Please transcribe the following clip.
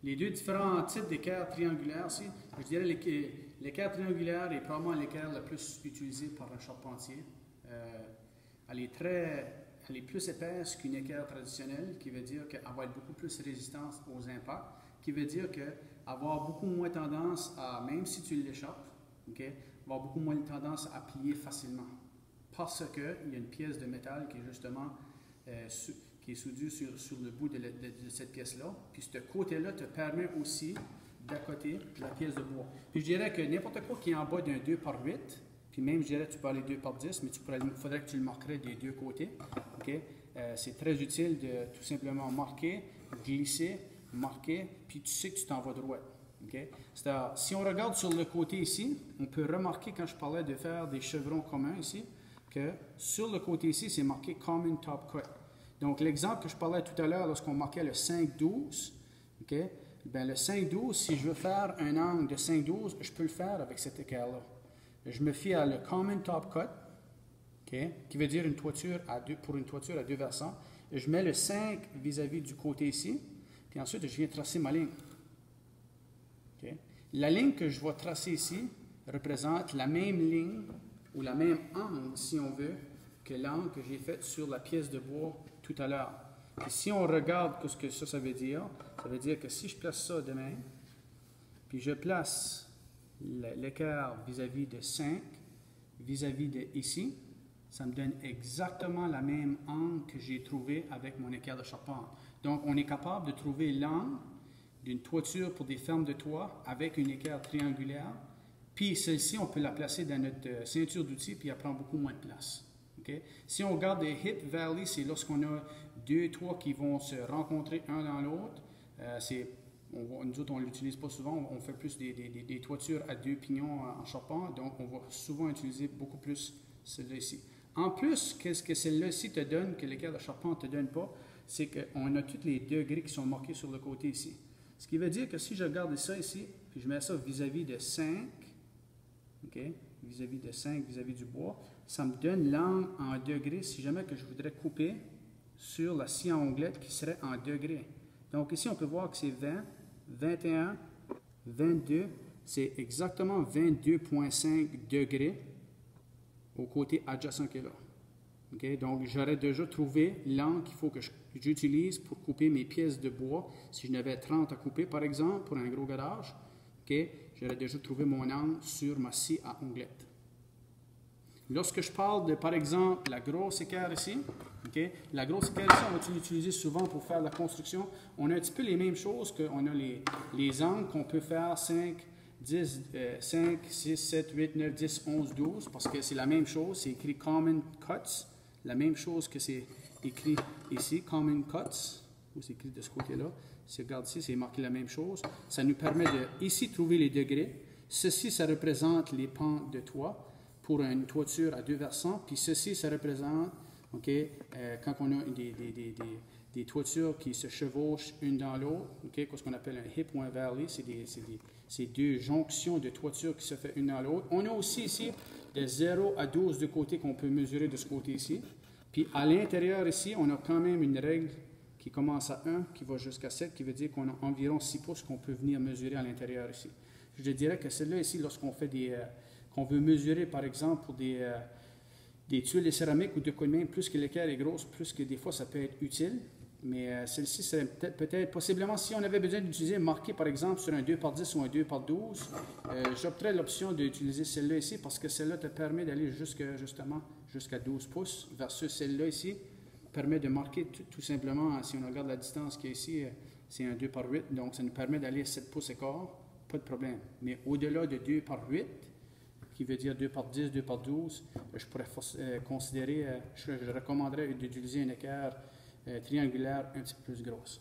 les deux différents types d'équerre triangulaires ici, je dirais l'équerre triangulaire est probablement l'équerre le plus utilisé par un charpentier. Elle est plus épaisse qu'une équerre traditionnelle, qui veut dire qu'elle va être beaucoup plus résistante aux impacts, qui veut dire qu'elle va avoir beaucoup moins tendance à, même si tu l'échappes, okay, elle va avoir beaucoup moins tendance à plier facilement. Parce qu'il y a une pièce de métal qui est justement qui est soudée sur le bout de cette pièce-là. Puis ce côté-là te permet aussi d'accoter la pièce de bois. Puis je dirais que n'importe quoi qui est en bas d'un 2 par 8, puis même je dirais que tu peux aller 2 par 10, mais il faudrait que tu le marquerais des deux côtés. Okay? C'est très utile de tout simplement marquer, glisser, marquer, puis tu sais que tu t'en vas droit. Okay? C'est-à-dire, si on regarde sur le côté ici, on peut remarquer quand je parlais de faire des chevrons communs ici, que sur le côté ici, c'est marqué Common Top Cut. Donc, l'exemple que je parlais tout à l'heure, lorsqu'on marquait le 5-12, okay, bien, le 5-12, si je veux faire un angle de 5-12, je peux le faire avec cet équerre-là. Je me fie à le Common Top Cut, okay, qui veut dire une toiture pour une toiture à deux versants. Et je mets le 5 vis-à-vis du côté ici, puis ensuite, je viens tracer ma ligne. Okay. La ligne que je vais tracer ici représente la même ligne ou la même angle, si on veut, que l'angle que j'ai fait sur la pièce de bois tout à l'heure. Et si on regarde ce que ça veut dire que si je place ça de même, puis je place l'équerre vis-à-vis de 5, vis-à-vis de ici, ça me donne exactement la même angle que j'ai trouvé avec mon équerre de charpente. Donc, on est capable de trouver l'angle d'une toiture pour des fermes de toit avec une équerre triangulaire. Puis celle-ci, on peut la placer dans notre ceinture d'outils, puis elle prend beaucoup moins de place. Okay? Si on regarde des hip valleys, c'est lorsqu'on a deux toits qui vont se rencontrer un dans l'autre. Nous autres, on ne l'utilise pas souvent, on fait plus des toitures à deux pignons en charpente, donc on va souvent utiliser beaucoup plus celle-là ici. En plus, qu'est-ce que celle-là ici te donne, que l'équerre de charpente ne te donne pas, c'est qu'on a tous les degrés qui sont marqués sur le côté ici. Ce qui veut dire que si je regarde ça ici, puis je mets ça vis-à-vis de 5, okay, vis-à-vis de 5, vis-à-vis du bois, ça me donne l'angle en degrés si jamais que je voudrais couper sur la scie à onglette qui serait en degrés. Donc ici, on peut voir que c'est 20, 21, 22, c'est exactement 22,5 degrés au côté adjacent qui est là. Okay? Donc, j'aurais déjà trouvé l'angle qu'il faut que j'utilise pour couper mes pièces de bois. Si je n'avais 30 à couper, par exemple, pour un gros garage, okay, j'aurais déjà trouvé mon angle sur ma scie à onglette. Lorsque je parle de, par exemple, la grosse équerre ici, okay, la grosse équerre ici, on va l'utiliser souvent pour faire la construction. On a un petit peu les mêmes choses qu'on a les angles qu'on peut faire 5, 10, 5, 6, 7, 8, 9, 10, 11, 12, parce que c'est la même chose, c'est écrit Common Cuts, la même chose que c'est écrit ici, Common Cuts, ou c'est écrit de ce côté-là. Si on regarde ici, c'est marqué la même chose. Ça nous permet de, ici, trouver les degrés. Ceci, ça représente les pans de toit pour une toiture à deux versants. Puis ceci, ça représente, okay, quand on a des toitures qui se chevauchent une dans l'autre, okay, ce qu'on appelle un hip ou un valley, c'est deux jonctions de toitures qui se font une dans l'autre. On a aussi ici de 0 à 12 de côté qu'on peut mesurer de ce côté ici. Puis à l'intérieur ici, on a quand même une règle qui commence à 1, qui va jusqu'à 7, qui veut dire qu'on a environ 6 pouces qu'on peut venir mesurer à l'intérieur ici. Je dirais que celle-là ici, lorsqu'on fait qu'on veut mesurer, par exemple, pour des tuiles de céramique ou de coups de main, plus que l'équerre est grosse, plus que des fois, ça peut être utile. Mais celle-ci serait peut-être, possiblement, si on avait besoin d'utiliser marqué, par exemple, sur un 2 par 10 ou un 2 par 12, j'opterais l'option d'utiliser celle-là ici, parce que celle-là te permet d'aller justement jusqu'à 12 pouces, versus celle-là ici, permet de marquer tout simplement, si on regarde la distance qui est ici, c'est un 2 par 8, donc ça nous permet d'aller à 7 pouces et quart, pas de problème. Mais au-delà de 2 par 8, qui veut dire 2 par 10, 2 par 12, je pourrais considérer, je recommanderais d'utiliser une équerre triangulaire un petit peu plus grosse.